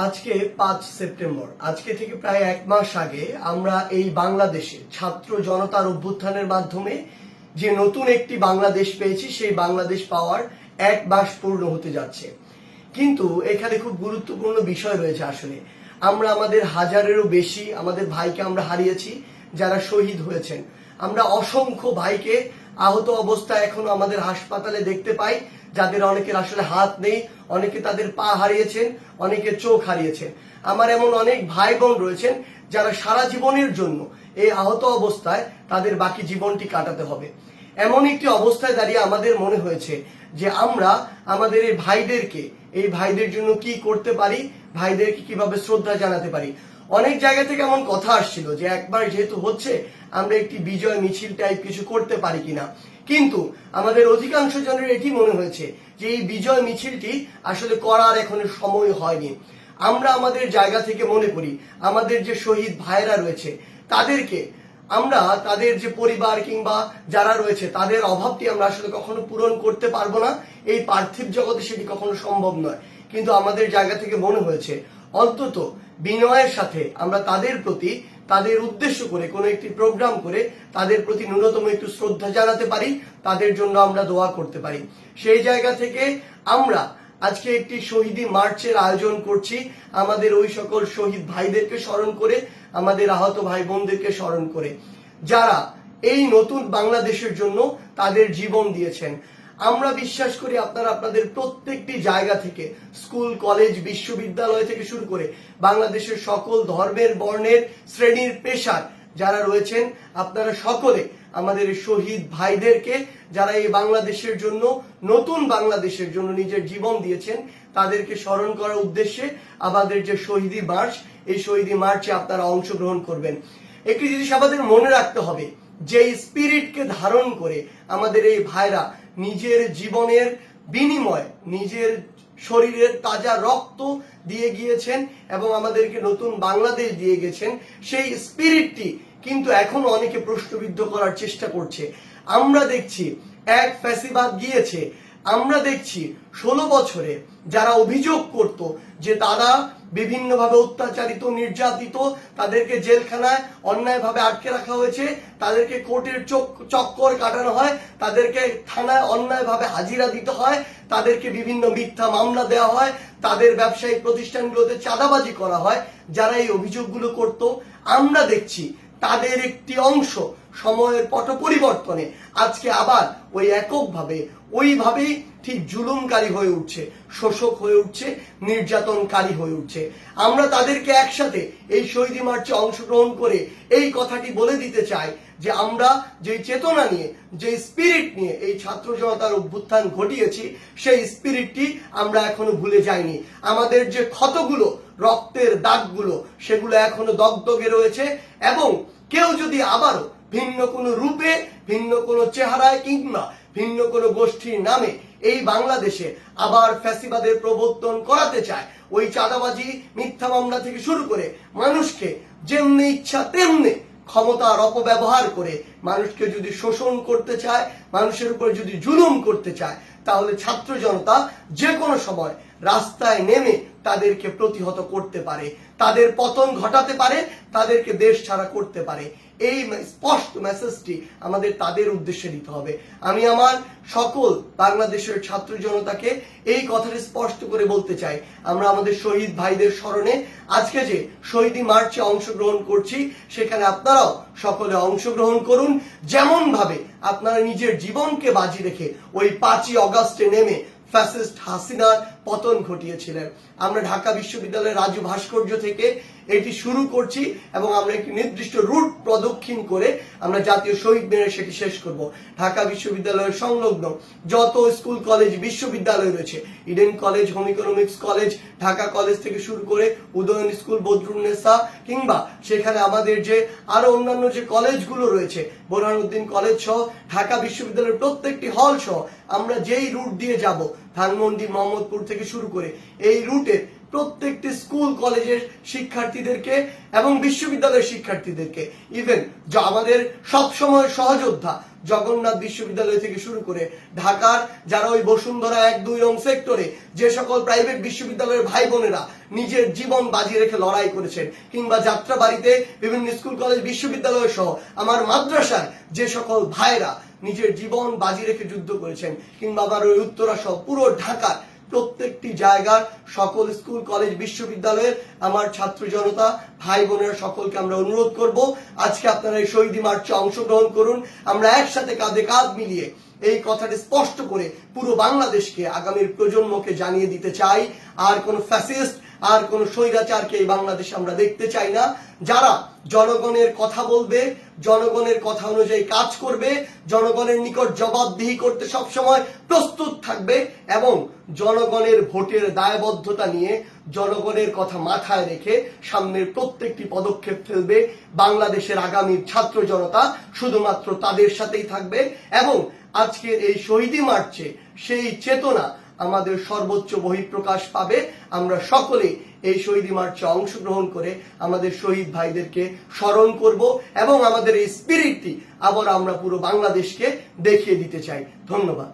আজকে 5 সেপ্টেম্বর, আজকে থেকে প্রায় 1 মাস আগে আমরা এই বাংলাদেশে ছাত্র জনতার অভ্যুত্থানের মাধ্যমে যে নতুন একটি বাংলাদেশ পেয়েছি, সেই বাংলাদেশ পাওয়ার 1 মাস পূর্ণ হতে যাচ্ছে। কিন্তু এখানে খুব গুরুত্বপূর্ণ বিষয় রয়েছে। আসলে আমরা আমাদের হাজারেরও বেশি আমাদের ভাইকে আমরা হারিয়েছি, যারা শহীদ হয়েছেন। আমরা অসংখ্য ভাইকে আহত অবস্থায় এখনো আমাদের হাসপাতালে দেখতে পাই, যাদের অনেকের আসলে হাত নেই, অনেকে তাদের পা হারিয়েছেন, অনেকে চোখ হারিয়েছেন। আমার এমন অনেক ভাই বোন রয়েছেন যারা সারা জীবনের জন্য এই আহত অবস্থায় তাদের বাকি জীবনটি কাটাতে হবে। এমন একটি অবস্থায় দাঁড়িয়ে আমাদের মনে হয়েছে যে আমরা আমাদের এই ভাইদের জন্য কি করতে পারি, ভাইদেরকে কিভাবে শ্রদ্ধা জানাতে পারি। অনেক জায়গা থেকে এমন কথা আসছিল যে একবার যেহেতু হচ্ছে, আমরা একটি বিজয় মিছিল টাইপ কিছু করতে পারি কিনা। কিন্তু আমাদের অধিকাংশ জনের এটি মনে হয়েছে যে এই বিজয় মিছিলটি আসলে করার এখনো সময় হয়নি। আমরা আমাদের জায়গা থেকে মনে করি আমাদের যে শহীদ ভাইরা রয়েছে তাদেরকে আমরা, তাদের যে পরিবার কিংবা যারা রয়েছে তাদের অভাবটি আমরা আসলে কখনো পূরণ করতে পারবো না। এই পার্থিব জগতে সেটি কখনো সম্ভব নয়। কিন্তু আমাদের জায়গা থেকে মনে হয়েছে অন্তত বিনয়ের সাথে আমরা তাদের প্রতি, তাদের উদ্দেশ্য করে কোনো একটি প্রোগ্রাম করে তাদের প্রতি ন্যূনতম একটু শ্রদ্ধা জানাতে পারি, তাদের জন্য আমরা দোয়া করতে পারি। সেই জায়গা থেকে আমরা আজকে একটি শহীদি মার্চের আয়োজন করছি, আমাদের ওই সকল শহীদ ভাইদেরকে স্মরণ করে, আমাদের আহত ভাই বোনদেরকে স্মরণ করে, যারা এই নতুন বাংলাদেশের জন্য তাদের জীবন দিয়েছেন। আমরা বিশ্বাস করি আপনারা আপনাদের প্রত্যেকটি জায়গা থেকে, স্কুল, কলেজ, বিশ্ববিদ্যালয় থেকে শুরু করে বাংলাদেশের সকল ধর্মের, বর্ণের, শ্রেণীর, পেশার যারা রয়েছেন, আপনারা সকলে আমাদের শহীদ ভাইদেরকে, যারা এই বাংলাদেশের জন্য, নতুন বাংলাদেশের জন্য নিজের জীবন দিয়েছেন, তাদেরকে স্মরণ করার উদ্দেশ্যে আমাদের যে শহীদি মার্চ, এই শহীদি মার্চে আপনারা অংশগ্রহণ করবেন। একটি জিনিস আমাদের মনে রাখতে হবে, যে স্পিরিটকে ধারণ করে আমাদের এই ভাইরা নিজের জীবনের বিনিময়, নিজের শরীরের তাজা রক্ত দিয়ে গিয়েছেন এবং আমাদেরকে নতুন বাংলাদেশ দিয়ে গেছেন। সেই স্পিরিটটি কিন্তু এখনো অনেকে প্রশ্নবিদ্ধ করার চেষ্টা করছে। আমরা দেখছি এক ফ্যাসিবাদ গিয়েছে, আমরা দেখছি 16 বছরে যারা অভিযোগ করত যে তারা বিভিন্নভাবে অত্যাচারিত, নির্যাতিত, তাদেরকে জেলখানায় অন্যায়ভাবে আটকে রাখা হয়েছে, তাদেরকে কোর্টের চক্কর কাটানো হয়, তাদেরকে থানায় অন্যায়ভাবে হাজিরা দিতে হয়, তাদেরকে বিভিন্ন মিথ্যা মামলা দেওয়া হয়, তাদের ব্যবসায়িক প্রতিষ্ঠানগুলোতে চাঁদাবাজি করা হয়। যারা এই অভিযোগগুলো করত, আমরা দেখছি তাদের একটি অংশ সময়ের পট পরিবর্তনে আজকে আবার ওই এককভাবে, ওইভাবেই ঠিক জুলুমকারী হয়ে উঠছে, শোষক হয়ে উঠছে, নির্যাতনকারী হয়ে উঠছে। আমরা তাদেরকে একসাথে এই শহীদ মার্চে অংশগ্রহণ করে এই কথাটি বলে দিতে চাই যে আমরা যে চেতনা নিয়ে, যে স্পিরিট নিয়ে এই ছাত্র জনতার অভ্যুত্থান ঘটিয়েছি, সেই স্পিরিটটি আমরা এখনো ভুলে যাইনি। আমাদের যে ক্ষতগুলো, রক্তের দাগগুলো, সেগুলো এখনো দগদগে রয়েছে এবং কেউ যদি আবারও ভিন্ন কোনো রূপে, ভিন্ন কোনো চেহারায় কিংবা ভিন্ন কোনো গোষ্ঠীর নামে এই বাংলাদেশে আবার ফ্যাসিবাদের প্রবর্তন করাতে চায়, ওই চাঁদাবাজি, মিথ্যা মামলা থেকে শুরু করে মানুষকে যেমনি ইচ্ছা তেমনি ক্ষমতার অপব্যবহার করে মানুষকে যদি শোষণ করতে চায়, মানুষের উপরে যদি জুলুম করতে চায়, তাহলে ছাত্র জনতা যে কোনো সময় রাস্তায় নেমে তাদেরকে প্রতিহত করতে পারে, তাদের পতন ঘটাতে পারে, তাদেরকে দেশ ছাড়া করতে পারে। এই স্পষ্ট মেসেজটি আমাদের তাদের উদ্দেশ্যে দিতে হবে। আমি আমার সকল বাংলাদেশের ছাত্র জনতাকে এই কথাটি স্পষ্ট করে বলতে চাই, আমরা আমাদের শহীদ ভাইদের স্মরণে আজকে যে শহীদি মার্চে অংশগ্রহণ করছি, সেখানে আপনারাও সকলে অংশগ্রহণ করুন। যেমন ভাবে আপনারা নিজের জীবনকে বাজি রেখে ওই 5ই অগাস্টে নেমে ফ্যাসিস্ট হাসিনার পতন ঘটিয়েছিলেন। আমরা ঢাকা বিশ্ববিদ্যালয়ের রাজু ভাস্কর্য থেকে এটি শুরু করছি এবং আমরা একটি নির্দিষ্ট রুট প্রদক্ষিণ করে আমরা জাতীয় শহীদ মিনারে সেটি শেষ করব। ঢাকা বিশ্ববিদ্যালয়ের সংলগ্ন যত স্কুল, কলেজ, বিশ্ববিদ্যালয় রয়েছে, Eden college, home economics college, Dhaka college থেকে শুরু করে উদয়ন স্কুল, বদরুন্নেসা, কিংবা সেখানে আমাদের যে আরো অন্যান্য যে কলেজগুলো রয়েছে, বোরহানুদ্দিন কলেজ সহ ঢাকা বিশ্ববিদ্যালয়ের প্রত্যেকটি হল সহ আমরা যেই রুট দিয়ে যাব, ধানমন্ডি, মোহাম্মদপুর থেকে শুরু করে এই রুটের প্রত্যেকটি স্কুল কলেজের শিক্ষার্থীদেরকে এবং বিশ্ববিদ্যালয়ের শিক্ষার্থীদেরকে, ইভেন যা আমাদের সবসময় সহযোদ্ধা জগন্নাথ বিশ্ববিদ্যালয় থেকে শুরু করে ঢাকার যারা ওই বসুন্ধরা 1-2 নং সেক্টরে যে সকল প্রাইভেট বিশ্ববিদ্যালয়ের ভাই বোনেরা নিজের জীবন বাজি রেখে লড়াই করেছেন, কিংবা যাত্রাবাড়িতে বিভিন্ন স্কুল কলেজ বিশ্ববিদ্যালয় সহ আমার মাদ্রাসার যে সকল ভাইরা নিজের জীবন বাজি রেখে যুদ্ধ করেছেন, কিংবা আমার ওই উত্তরা সহ পুরো ঢাকার প্রত্যেকটি জায়গার সকল স্কুল কলেজ বিশ্ববিদ্যালয়ের আমার ছাত্র জনতা ভাই বোনেরা সকলকে আমরা অনুরোধ করব, আজকে আপনারা এই শহীদ মার্চে অংশগ্রহণ করুন। আমরা একসাথে কাঁধে কাঁধ মিলিয়ে এই কথাটি স্পষ্ট করে পুরো বাংলাদেশকে, আগামীর প্রজন্মকে জানিয়ে দিতে চাই, আর কোন ফ্যাসিস্ট আর কোন স্বৈরাচারকে এই বাংলাদেশে আমরা দেখতে চাই না। যারা জনগণের কথা বলবে, জনগণের কথা অনুযায়ী কাজ করবে, জনগণের নিকট জবাবদিহি করতে সবসময় প্রস্তুত থাকবে এবং জনগণের ভোটের দায়বদ্ধতা নিয়ে জনগণের কথা মাথায় রেখে সামনের প্রত্যেকটি পদক্ষেপ ফেলবে, বাংলাদেশের আগামীর ছাত্র জনতা শুধুমাত্র তাদের সাথেই থাকবে। এবং আজকের এই শহীদি মার্চে সেই চেতনা আমাদের সর্বোচ্চ বহিঃপ্রকাশ পাবে। আমরা সকলে এই শহীদি মার্চে অংশগ্রহণ করে আমাদের শহীদ ভাইদেরকে স্মরণ করব এবং আমাদের এই স্পিরিটটি আবার আমরা পুরো বাংলাদেশকে দেখিয়ে দিতে চাই। ধন্যবাদ।